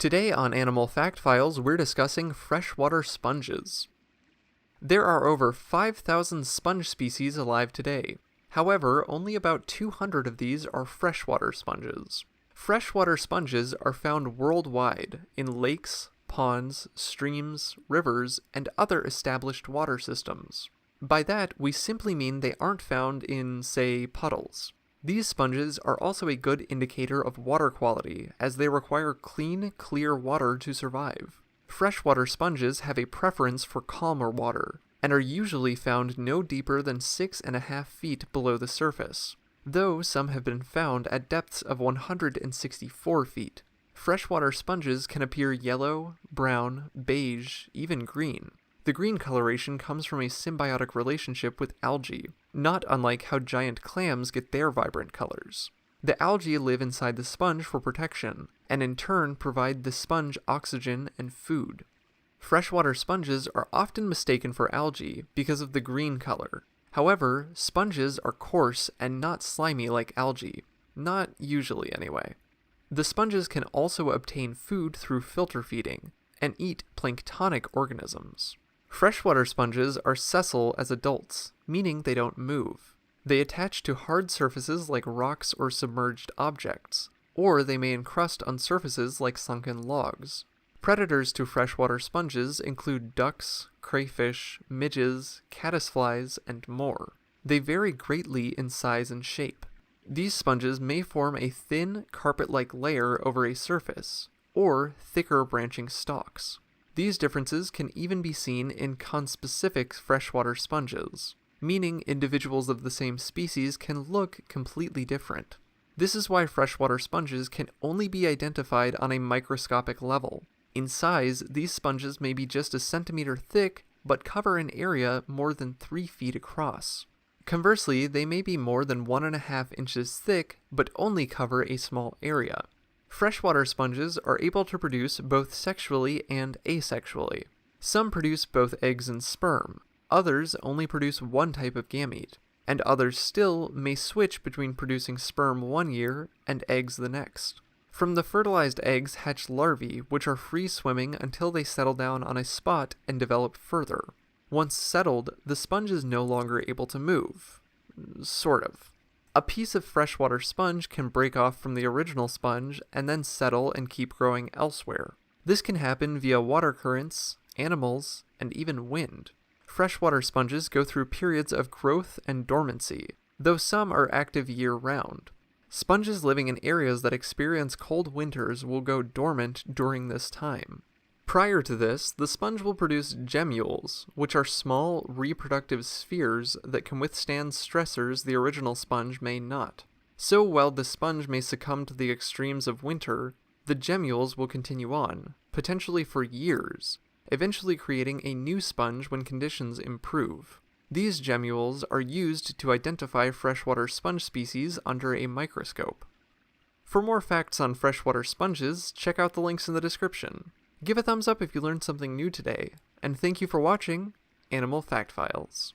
Today on Animal Fact Files, we're discussing freshwater sponges. There are over 5,000 sponge species alive today. However, only about 200 of these are freshwater sponges. Freshwater sponges are found worldwide in lakes, ponds, streams, rivers, and other established water systems. By that, we simply mean they aren't found in, say, puddles. These sponges are also a good indicator of water quality, as they require clean, clear water to survive. Freshwater sponges have a preference for calmer water, and are usually found no deeper than 6.5 feet below the surface, though some have been found at depths of 164 feet. Freshwater sponges can appear yellow, brown, beige, even green. The green coloration comes from a symbiotic relationship with algae, not unlike how giant clams get their vibrant colors. The algae live inside the sponge for protection, and in turn provide the sponge oxygen and food. Freshwater sponges are often mistaken for algae because of the green color. However, sponges are coarse and not slimy like algae. Not usually, anyway. The sponges can also obtain food through filter feeding, and eat planktonic organisms. Freshwater sponges are sessile as adults, meaning they don't move. They attach to hard surfaces like rocks or submerged objects, or they may encrust on surfaces like sunken logs. Predators to freshwater sponges include ducks, crayfish, midges, caddisflies, and more. They vary greatly in size and shape. These sponges may form a thin, carpet-like layer over a surface, or thicker branching stalks. These differences can even be seen in conspecific freshwater sponges, meaning individuals of the same species can look completely different. This is why freshwater sponges can only be identified on a microscopic level. In size, these sponges may be just a centimeter thick, but cover an area more than 3 feet across. Conversely, they may be more than 1.5 inches thick, but only cover a small area. Freshwater sponges are able to produce both sexually and asexually. Some produce both eggs and sperm, others only produce one type of gamete, and others still may switch between producing sperm one year and eggs the next. From the fertilized eggs hatch larvae, which are free-swimming until they settle down on a spot and develop further. Once settled, the sponge is no longer able to move. Sort of. A piece of freshwater sponge can break off from the original sponge and then settle and keep growing elsewhere. This can happen via water currents, animals, and even wind. Freshwater sponges go through periods of growth and dormancy, though some are active year-round. Sponges living in areas that experience cold winters will go dormant during this time. Prior to this, the sponge will produce gemmules, which are small, reproductive spheres that can withstand stressors the original sponge may not. So while the sponge may succumb to the extremes of winter, the gemmules will continue on, potentially for years, eventually creating a new sponge when conditions improve. These gemmules are used to identify freshwater sponge species under a microscope. For more facts on freshwater sponges, check out the links in the description. Give a thumbs up if you learned something new today, and thank you for watching Animal Fact Files.